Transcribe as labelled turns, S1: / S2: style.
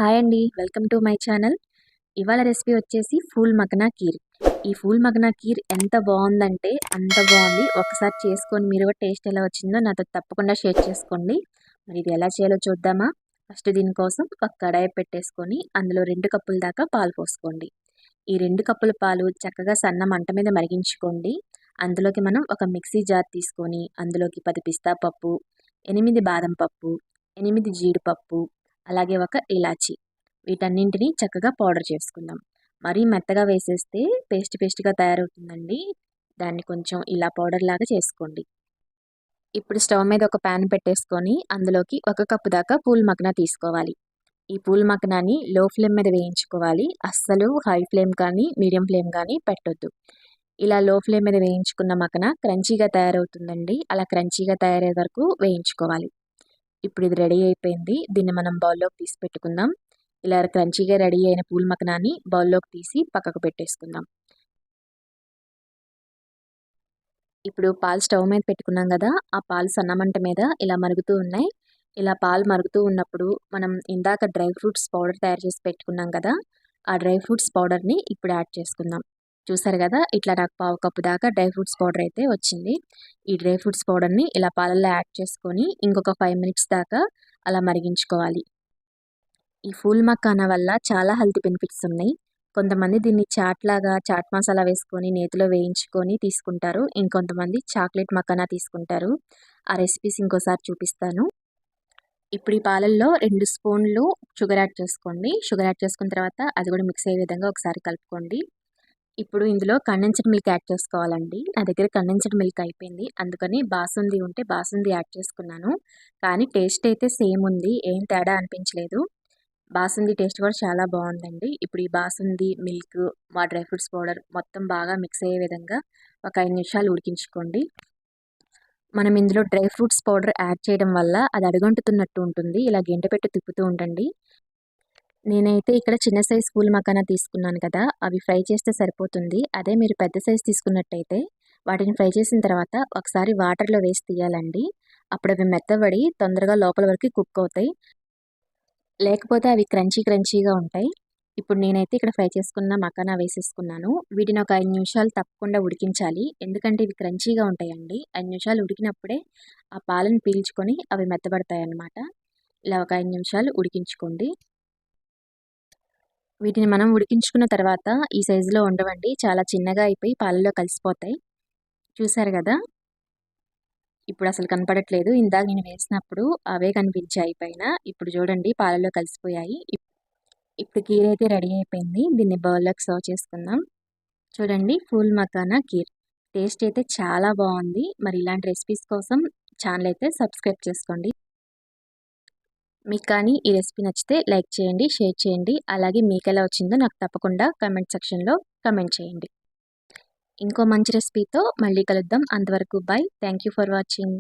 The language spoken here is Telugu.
S1: హాయ్ అండి, వెల్కమ్ టు మై ఛానల్. ఇవాళ రెసిపీ వచ్చేసి ఫూల్ మఖనా కీర్. ఈ ఫూల్ మఖనా కీర్ ఎంత బాగుందంటే అంత బాగుంది. ఒకసారి చేసుకొని మీరు టేస్ట్ ఎలా వచ్చిందో నాతో తప్పకుండా షేర్ చేసుకోండి. మరి ఇది ఎలా చేయాలో చూద్దామా? ఫస్ట్ దీనికోసం ఒక కడాయి పెట్టేసుకొని అందులో 2 కప్పుల దాకా పాలు పోసుకోండి. ఈ 2 కప్పుల పాలు చక్కగా సన్న మంట మీద మరిగించుకోండి. అందులోకి మనం ఒక మిక్సీ జార్ తీసుకొని అందులోకి 10 పిస్తా పప్పు, 8 బాదం పప్పు, 8 జీడిపప్పు, అలాగే ఒక ఇలాచి, వీటన్నింటినీ చక్కగా పౌడర్ చేసుకుందాం. మరీ మెత్తగా వేసేస్తే పేస్ట్గా తయారవుతుందండి. దాన్ని కొంచెం ఇలా పౌడర్ లాగా చేసుకోండి. ఇప్పుడు స్టవ్ మీద ఒక ప్యాన్ పెట్టేసుకొని అందులోకి 1 కప్పు దాకా పూల్ మఖనా తీసుకోవాలి. ఈ పూల్ మఖనాని లో ఫ్లేమ్ మీద వేయించుకోవాలి. అస్సలు హై ఫ్లేమ్ కానీ మీడియం ఫ్లేమ్ కానీ పెట్టొద్దు. ఇలా లో ఫ్లేమ్ మీద వేయించుకున్న మఖనా క్రంచీగా తయారవుతుందండి. అలా క్రంచీగా తయారయ్యే వరకు వేయించుకోవాలి. ఇప్పుడు ఇది రెడీ అయిపోయింది. దీన్ని మనం బౌల్లోకి తీసి పెట్టుకుందాం. ఇలా క్రంచీగా రెడీ అయిన పూల్ మఖనాని బౌల్లోకి తీసి పక్కకు పెట్టేసుకుందాం. ఇప్పుడు పాలు స్టవ్ మీద పెట్టుకున్నాం కదా, ఆ పాలు సన్నమంట మీద ఇలా మరుగుతూ ఉన్నాయి. ఇలా పాలు మరుగుతూ ఉన్నప్పుడు మనం ఇందాక డ్రై ఫ్రూట్స్ పౌడర్ తయారు చేసి పెట్టుకున్నాం కదా, ఆ డ్రై ఫ్రూట్స్ పౌడర్ని ఇప్పుడు యాడ్ చేసుకుందాం. చూసారు కదా, ఇట్లా నాకు 1/2 కప్పు దాకా డ్రై ఫ్రూట్స్ పౌడర్ అయితే వచ్చింది. ఈ డ్రై ఫ్రూట్స్ పౌడర్ని ఇలా పాలల్లో యాడ్ చేసుకొని ఇంకొక 5 మినిట్స్ దాకా అలా మరిగించుకోవాలి. ఈ ఫూల్ మఖానా వల్ల చాలా హెల్త్ బెనిఫిట్స్ ఉన్నాయి. కొంతమంది దీన్ని చాట్ మసాలా వేసుకొని నేతిలో వేయించుకొని తీసుకుంటారు. ఇంకొంతమంది చాక్లెట్ మఖానా తీసుకుంటారు. ఆ రెసిపీస్ ఇంకోసారి చూపిస్తాను. ఇప్పుడు ఈ పాలల్లో 2 స్పూన్లు షుగర్ యాడ్ చేసుకోండి. షుగర్ యాడ్ చేసుకున్న తర్వాత అది కూడా మిక్స్ అయ్యే విధంగా ఒకసారి కలుపుకోండి. ఇప్పుడు ఇందులో కండెన్స్డ్ మిల్క్ యాడ్ చేసుకోవాలండి. నా దగ్గర కండెన్స్డ్ మిల్క్ అయిపోయింది, అందుకని బాసుంది ఉంటే బాసుంది యాడ్ చేసుకున్నాను. కానీ టేస్ట్ అయితే సేమ్ ఉంది, ఏం తేడా అనిపించలేదు. బాసుంది టేస్ట్ కూడా చాలా బాగుందండి. ఇప్పుడు ఈ బాసుంది, మిల్క్, మా డ్రై ఫ్రూట్స్ పౌడర్ మొత్తం బాగా మిక్స్ అయ్యే విధంగా ఒక 5 నిమిషాలు ఉడికించుకోండి. మనం ఇందులో డ్రై ఫ్రూట్స్ పౌడర్ యాడ్ చేయడం వల్ల అది అడుగంటుతున్నట్టు ఉంటుంది. ఇలా గెంటె పెట్టి తిప్పుతూ ఉండండి. నేనైతే ఇక్కడ చిన్న సైజ్ ఫూల్ మఖానా తీసుకున్నాను కదా, అవి ఫ్రై చేస్తే సరిపోతుంది. అదే మీరు పెద్ద సైజ్ తీసుకున్నట్టయితే వాటిని ఫ్రై చేసిన తర్వాత ఒకసారి వాటర్లో వేసి తీయాలండి. అప్పుడు అవి మెత్తబడి తొందరగా లోపల వరకు కుక్ అవుతాయి. లేకపోతే అవి క్రంచీగా ఉంటాయి. ఇప్పుడు నేనైతే ఇక్కడ ఫ్రై చేసుకున్న మఖానా వేసేసుకున్నాను. వీటిని ఒక 5 నిమిషాలు తప్పకుండా ఉడికించాలి. ఎందుకంటే ఇవి క్రంచీగా ఉంటాయండి. 5 నిమిషాలు ఉడికినప్పుడే ఆ పాలను పీల్చుకొని అవి మెత్తబడతాయి అన్నమాట. ఇలా ఒక 5 నిమిషాలు ఉడికించుకోండి. వీటిని మనం ఉడికించుకున్న తర్వాత ఈ సైజులో ఉండవండి. చాలా చిన్నగా అయిపోయి పాలలో కలిసిపోతాయి. చూసారు కదా, ఇప్పుడు అసలు కనపడట్లేదు. ఇందాక నేను వేసినప్పుడు అవే కనిపించాయి పైన. ఇప్పుడు చూడండి పాలలో కలిసిపోయాయి. ఇప్పుడు కీర్ అయితే రెడీ అయిపోయింది. దీన్ని బౌల్లోకి సర్వ్ చేసుకుందాం. చూడండి, ఫూల్ మఖానా కీర్ టేస్ట్ అయితే చాలా బాగుంది. మరి ఇలాంటి రెసిపీస్ కోసం ఛానల్ అయితే సబ్స్క్రైబ్ చేసుకోండి. మీకు కానీ ఈ రెసిపీ నచ్చితే లైక్ చేయండి, షేర్ చేయండి. అలాగే మీకు ఎలా వచ్చిందో నాకు తప్పకుండా కామెంట్ సెక్షన్లో కామెంట్ చేయండి. ఇంకో మంచి రెసిపీతో మళ్ళీ కలుద్దాం. అంతవరకు bye. Thank you for watching.